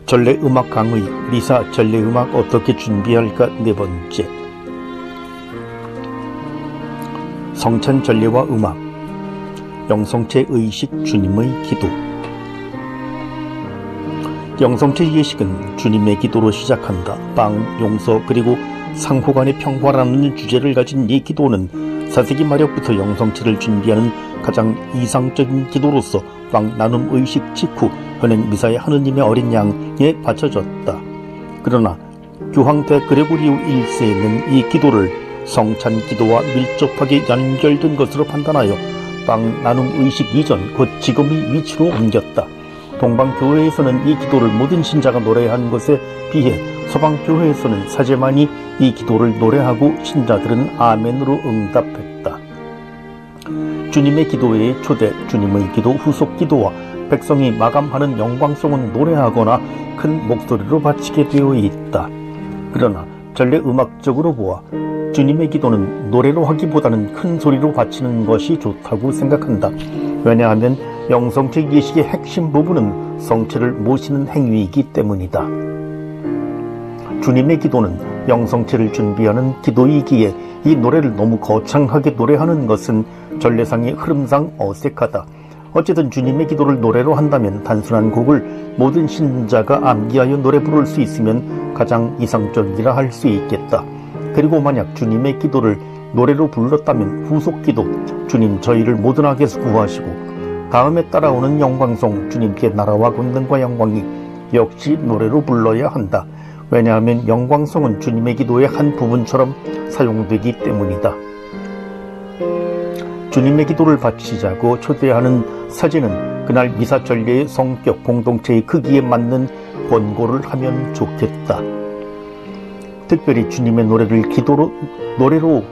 전래 음악 강의, 미사 전래 음악 어떻게 준비할까 네 번째. 성찬 전래와 음악, 영성체 의식 주님의 기도. 영성체 예식은 주님의 기도로 시작한다. 빵, 용서, 그리고 상호 간의 평화라는 주제를 가진 이 기도는 사세기 말역부터 영성체를 준비하는 가장 이상적인 기도로서 빵 나눔 의식 직후 현행 미사의 하느님의 어린 양에 바쳐졌다. 그러나 교황대 그레고리오 1세는 이 기도를 성찬 기도와 밀접하게 연결된 것으로 판단하여 빵 나눔 의식 이전 곧 지금의 위치로 옮겼다. 동방교회에서는 이 기도를 모든 신자가 노래한 것에 비해 서방교회에서는 사제만이 이 기도를 노래하고 신자들은 아멘으로 응답했다. 주님의 기도회의 초대, 주님의 기도 후속 기도와 백성이 마감하는 영광송은 노래하거나 큰 목소리로 바치게 되어 있다. 그러나 전래 음악적으로 보아 주님의 기도는 노래로 하기보다는 큰 소리로 바치는 것이 좋다고 생각한다. 왜냐하면 영성체 예식의 핵심 부분은 성체를 모시는 행위이기 때문이다. 주님의 기도는 영성체를 준비하는 기도이기에 이 노래를 너무 거창하게 노래하는 것은 전래상의 흐름상 어색하다. 어쨌든 주님의 기도를 노래로 한다면 단순한 곡을 모든 신자가 암기하여 노래 부를 수 있으면 가장 이상적이라 할 수 있겠다. 그리고 만약 주님의 기도를 노래로 불렀다면 후속 기도, 주님 저희를 모든 악에서 구하시고 다음에 따라오는 영광송, 주님께 나라와 권능과 영광이 역시 노래로 불러야 한다. 왜냐하면 영광송은 주님의 기도의 한 부분처럼 사용되기 때문이다. 주님의 기도를 바치자고 초대하는 사제는 그날 미사 전례의 성격, 공동체의 크기에 맞는 권고를 하면 좋겠다. 특별히 주님의 노래를 노래로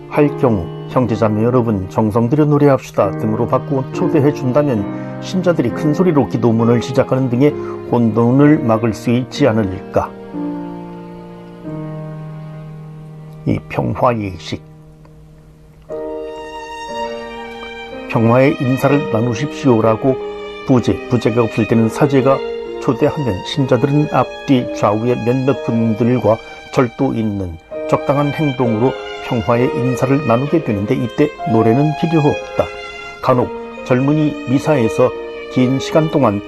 할 경우 형제자매 여러분 정성 들여 노래합시다 등으로 바꾸어 초대해 준다면 신자들이 큰 소리로 기도문을 시작하는 등의 혼돈을 막을 수 있지 않을까. 이 평화예식, 평화의 인사를 나누십시오라고 부제가 없을 때는 사제가 초대하면 신자들은 앞뒤 좌우의 몇몇 분들과 절도 있는 적당한 행동으로 평화의 인사를 나누게 되는데 이때 노래는 필요 없다. 간혹 젊은이 미사에서 긴 시간 동안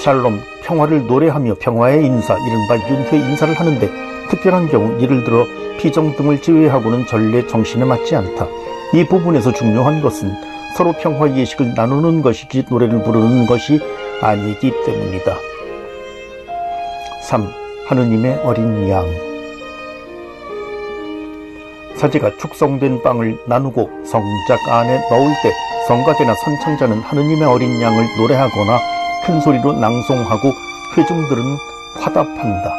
샬롬, 평화를 노래하며 평화의 인사, 이른바 윤회 인사를 하는데 특별한 경우 예를 들어 피정 등을 제외하고는 전례 정신에 맞지 않다. 이 부분에서 중요한 것은 서로 평화 예식을 나누는 것이지 노래를 부르는 것이 아니기 때문이다. 3. 하느님의 어린 양. 사제가 축성된 빵을 나누고 성작 안에 넣을 때 성가대나 선창자는 하느님의 어린 양을 노래하거나 큰 소리로 낭송하고 회중들은 화답한다.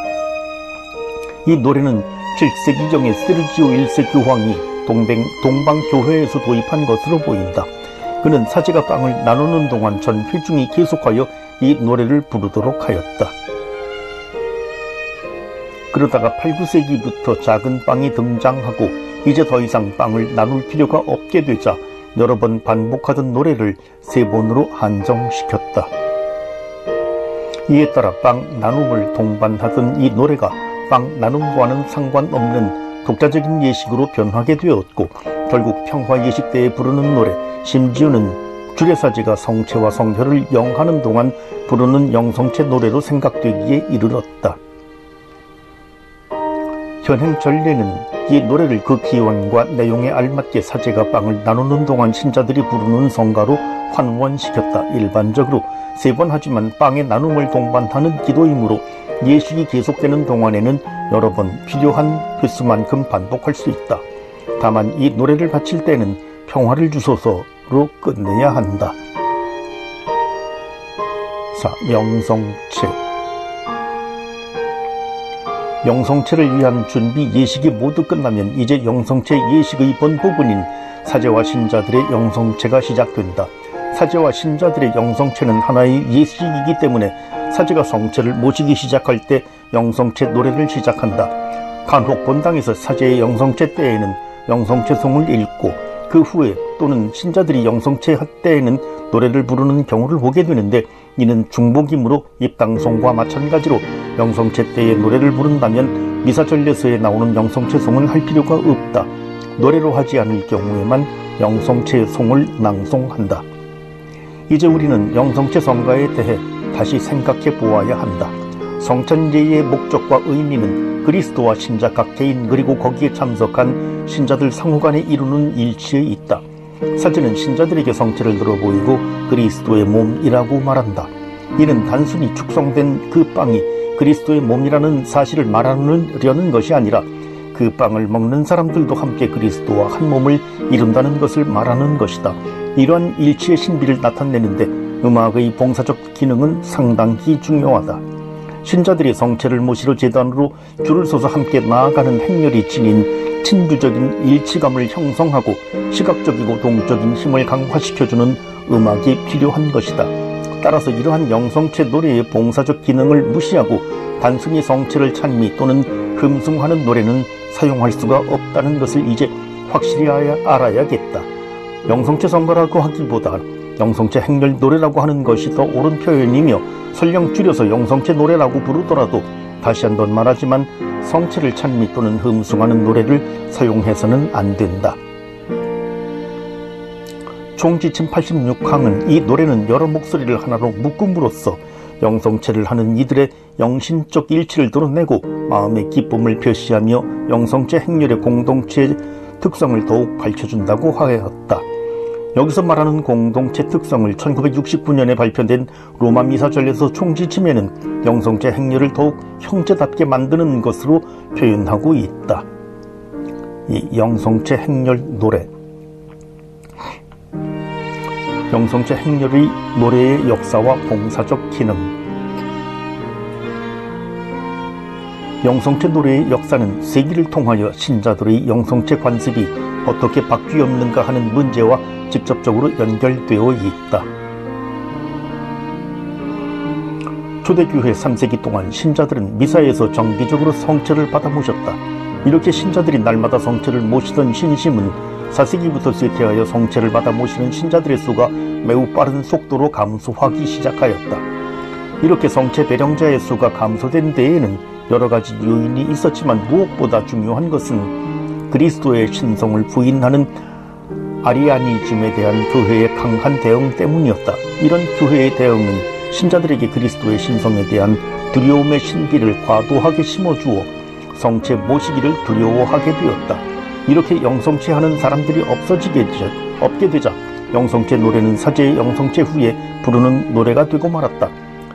이 노래는 7세기경에 세르지오 1세 교황이 동방교회에서 도입한 것으로 보인다. 그는 사제가 빵을 나누는 동안 전 회중이 계속하여 이 노래를 부르도록 하였다. 그러다가 8, 9세기부터 작은 빵이 등장하고 이제 더 이상 빵을 나눌 필요가 없게 되자 여러 번 반복하던 노래를 3번으로 한정시켰다. 이에 따라 빵 나눔을 동반하던 이 노래가 빵 나눔과는 상관없는 독자적인 예식으로 변하게 되었고 결국 평화 예식 때에 부르는 노래, 심지어는 주례사제가 성체와 성혈을 영하는 동안 부르는 영성체 노래로 생각되기에 이르렀다. 현행 전례는 이 노래를 그 기원과 내용에 알맞게 사제가 빵을 나누는 동안 신자들이 부르는 성가로 환원시켰다. 일반적으로 3번 하지만 빵의 나눔을 동반하는 기도이므로 예식이 계속되는 동안에는 여러 번 필요한 횟수만큼 반복할 수 있다. 다만 이 노래를 바칠 때는 평화를 주소서로 끝내야 한다. 4. 영성체. 영성체를 위한 준비 예식이 모두 끝나면 이제 영성체 예식의 본 부분인 사제와 신자들의 영성체가 시작된다. 사제와 신자들의 영성체는 하나의 예식이기 때문에 사제가 성체를 모시기 시작할 때 영성체 노래를 시작한다. 간혹 본당에서 사제의 영성체 때에는 영성체송을 읽고 그 후에 또는 신자들이 영성체 할 때에는 노래를 부르는 경우를 보게 되는데 이는 중복이므로 입당송과 마찬가지로 영성체 때의 노래를 부른다면 미사전례서에 나오는 영성체 송을 할 필요가 없다. 노래로 하지 않을 경우에만 영성체 송을 낭송한다. 이제 우리는 영성체 성가에 대해 다시 생각해 보아야 한다. 성찬제의 목적과 의미는 그리스도와 신자 각 개인 그리고 거기에 참석한 신자들 상호간에 이루는 일치에 있다. 사제는 신자들에게 성체를 들어 보이고 그리스도의 몸이라고 말한다. 이는 단순히 축성된 그 빵이 그리스도의 몸이라는 사실을 말하려는 것이 아니라 그 빵을 먹는 사람들도 함께 그리스도와 한 몸을 이룬다는 것을 말하는 것이다. 이러한 일치의 신비를 나타내는데 음악의 봉사적 기능은 상당히 중요하다. 신자들이 성체를 모시러 제단으로 줄을 서서 함께 나아가는 행렬이 지닌 친주적인 일치감을 형성하고 시각적이고 동적인 힘을 강화시켜주는 음악이 필요한 것이다. 따라서 이러한 영성체 노래의 봉사적 기능을 무시하고 단순히 성체를 찬미 또는 흠숭하는 노래는 사용할 수가 없다는 것을 이제 확실히 알아야겠다. 영성체 선거라고 하기보다 영성체 행렬 노래라고 하는 것이 더 옳은 표현이며 설령 줄여서 영성체 노래라고 부르더라도 다시 한번 말하지만 성체를 찬미 또는 흠숭하는 노래를 사용해서는 안 된다. 총지침 86항은 이 노래는 여러 목소리를 하나로 묶음으로써 영성체를 하는 이들의 영신적 일치를 드러내고 마음의 기쁨을 표시하며 영성체 행렬의 공동체의 특성을 더욱 밝혀준다고 하였다. 여기서 말하는 공동체 특성을 1969년에 발표된 로마 미사전례서 총지침에는 영성체 행렬을 더욱 형제답게 만드는 것으로 표현하고 있다. 이 영성체 행렬 노래, 영성체 행렬의 노래의 역사와 봉사적 기능. 영성체 노래의 역사는 세기를 통하여 신자들의 영성체 관습이 어떻게 바뀌었는가 하는 문제와 직접적으로 연결되어 있다. 초대교회 3세기 동안 신자들은 미사에서 정기적으로 성체를 받아 모셨다. 이렇게 신자들이 날마다 성체를 모시던 신심은 4세기부터 쇠퇴하여 성체를 받아 모시는 신자들의 수가 매우 빠른 속도로 감소하기 시작하였다. 이렇게 성체 배령자의 수가 감소된 데에는 여러 가지 요인이 있었지만 무엇보다 중요한 것은 그리스도의 신성을 부인하는 아리아니즘에 대한 교회의 강한 대응 때문이었다. 이런 교회의 대응은 신자들에게 그리스도의 신성에 대한 두려움의 신비를 과도하게 심어주어 성체 모시기를 두려워하게 되었다. 이렇게 영성체하는 사람들이 없게 되자 영성체 노래는 사제의 영성체 후에 부르는 노래가 되고 말았다.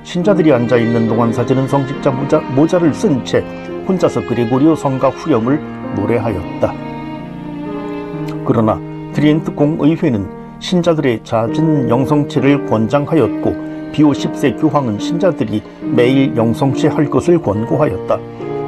신자들이 앉아있는 동안 사제는 성직자 모자를 쓴 채 혼자서 그레고리오 성가 후렴을 노래하였다. 그러나 트리엔트 공의회는 신자들의 잦은 영성체를 권장하였고 비오 10세 교황은 신자들이 매일 영성체 할 것을 권고하였다.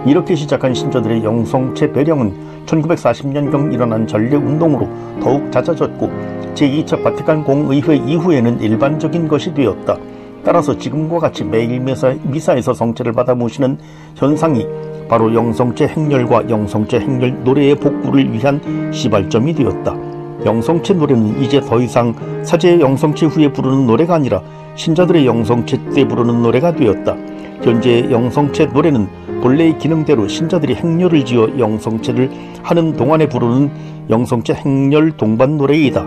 이렇게 시작한 신자들의 영성체 배령은 1940년경 일어난 전례운동으로 더욱 잦아졌고 제2차 바티칸 공의회 이후에는 일반적인 것이 되었다. 따라서 지금과 같이 매일 미사에서 성체를 받아 모시는 현상이 바로 영성체 행렬과 영성체 행렬 노래의 복구를 위한 시발점이 되었다. 영성체 노래는 이제 더 이상 사제의 영성체 후에 부르는 노래가 아니라 신자들의 영성체 때 부르는 노래가 되었다. 현재의 영성체 노래는 본래의 기능대로 신자들이 행렬을 지어 영성체를 하는 동안에 부르는 영성체 행렬 동반 노래이다.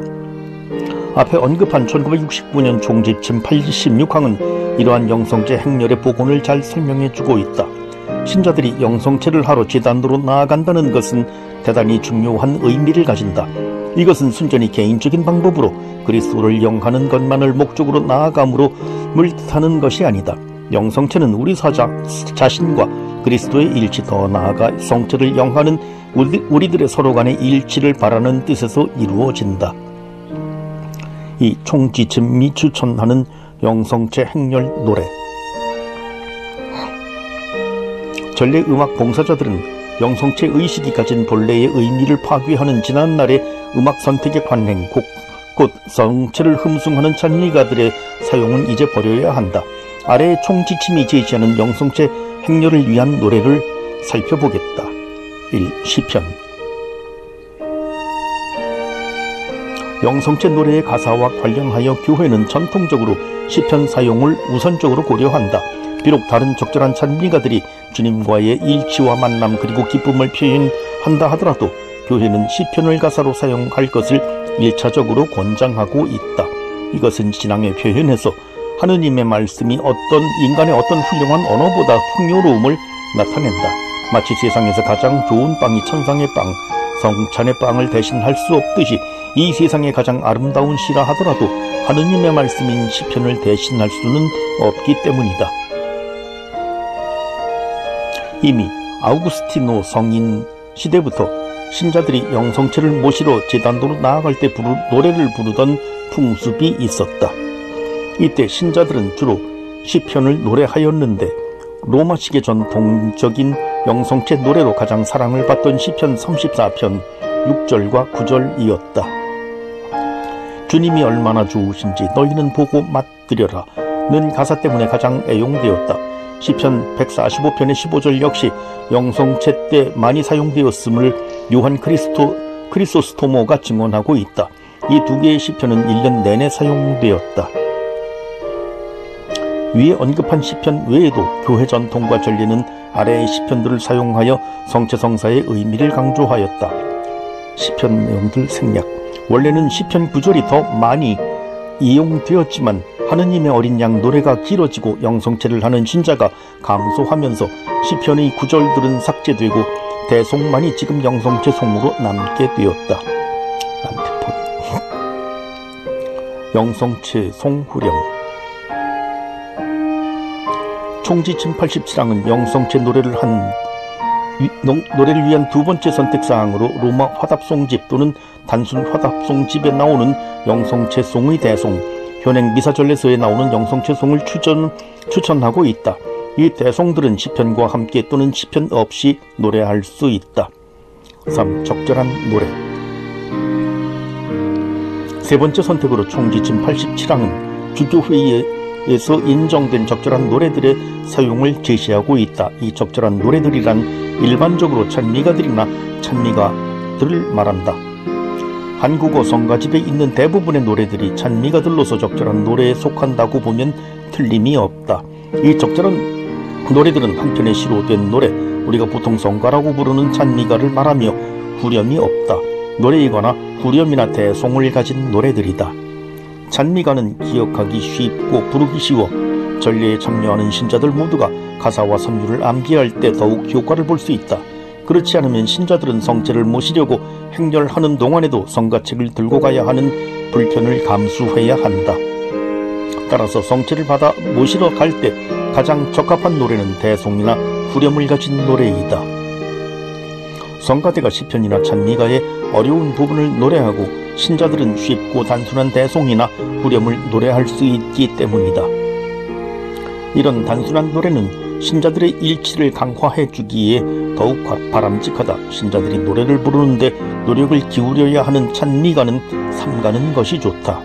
앞에 언급한 1969년 총지침 86항은 이러한 영성체 행렬의 복원을 잘 설명해주고 있다. 신자들이 영성체를 하러 제단으로 나아간다는 것은 대단히 중요한 의미를 가진다. 이것은 순전히 개인적인 방법으로 그리스도를 영하는 것만을 목적으로 나아감으로 뜻하는 것이 아니다. 영성체는 우리 자신과 그리스도의 일치, 더 나아가 성체를 영하는 우리들의 서로 간의 일치를 바라는 뜻에서 이루어진다. 이 총지침이 추천하는 영성체 행렬 노래. 전례 음악 봉사자들은 영성체 의식이 가진 본래의 의미를 파괴하는 지난날의 음악 선택의 관행, 곧 성체를 흠숭하는 찬미가들의 사용은 이제 버려야 한다. 아래의 총지침이 제시하는 영성체 행렬을 위한 노래를 살펴보겠다. 1. 시편. 영성체 노래의 가사와 관련하여 교회는 전통적으로 시편 사용을 우선적으로 고려한다. 비록 다른 적절한 찬미가들이 주님과의 일치와 만남 그리고 기쁨을 표현한다 하더라도 교회는 시편을 가사로 사용할 것을 1차적으로 권장하고 있다. 이것은 신앙의 표현에서 하느님의 말씀이 어떤 인간의 어떤 훌륭한 언어보다 풍요로움을 나타낸다. 마치 세상에서 가장 좋은 빵이 천상의 빵, 성찬의 빵을 대신할 수 없듯이 이 세상에 가장 아름다운 시라 하더라도 하느님의 말씀인 시편을 대신할 수는 없기 때문이다. 이미 아우구스티노 성인 시대부터 신자들이 영성체를 모시러 제단도로 나아갈 때 노래를 부르던 풍습이 있었다. 이때 신자들은 주로 시편을 노래하였는데 로마식의 전통적인 영성체 노래로 가장 사랑을 받던 시편 34편 6절과 9절이었다. 주님이 얼마나 좋으신지 너희는 보고 맛들여라 는 가사 때문에 가장 애용되었다. 시편 145편의 15절 역시 영성체 때 많이 사용되었음을 요한 크리소스토모가 증언하고 있다. 이 두 개의 시편은 1년 내내 사용되었다. 위에 언급한 시편 외에도 교회 전통과 전례는 아래의 시편들을 사용하여 성체성사의 의미를 강조하였다. 시편 내용들 생략. 원래는 시편 9절이 더 많이 이용되었지만 하느님의 어린 양 노래가 길어지고 영성체를 하는 신자가 감소하면서 시편의 9절들은 삭제되고 대송만이 지금 영성체 송으로 남게 되었다. 안티폰. 영성체 송후렴. 총지침 87항은 영성체 노래를 위한 두 번째 선택사항으로 로마 화답송집 또는 단순 화답송집에 나오는 영성체송의 대송, 현행 미사전례서에 나오는 영성체송을 추천하고 있다. 이 대송들은 시편과 함께 또는 시편 없이 노래할 수 있다. 3. 적절한 노래. 세 번째 선택으로 총지침 87항은 주교회의에서 인정된 적절한 노래들의 사용을 제시하고 있다. 이 적절한 노래들이란 일반적으로 찬미가들이나 찬미가들을 말한다. 한국어 성가집에 있는 대부분의 노래들이 찬미가들로서 적절한 노래에 속한다고 보면 틀림이 없다. 이 적절한 노래들은 한편의 시로 된 노래, 우리가 보통 성가라고 부르는 찬미가를 말하며 후렴이 없다. 노래이거나 후렴이나 대송을 가진 노래들이다. 찬미가는 기억하기 쉽고 부르기 쉬워 전례에 참여하는 신자들 모두가 가사와 선율을 암기할 때 더욱 효과를 볼 수 있다. 그렇지 않으면 신자들은 성체를 모시려고 행렬하는 동안에도 성가책을 들고 가야 하는 불편을 감수해야 한다. 따라서 성체를 받아 모시러 갈 때 가장 적합한 노래는 대송이나 후렴을 가진 노래이다. 성가대가 시편이나 찬미가의 어려운 부분을 노래하고 신자들은 쉽고 단순한 대송이나 후렴을 노래할 수 있기 때문이다. 이런 단순한 노래는 신자들의 일치를 강화해 주기에 더욱 바람직하다. 신자들이 노래를 부르는데 노력을 기울여야 하는 찬미가는 삼가는 것이 좋다.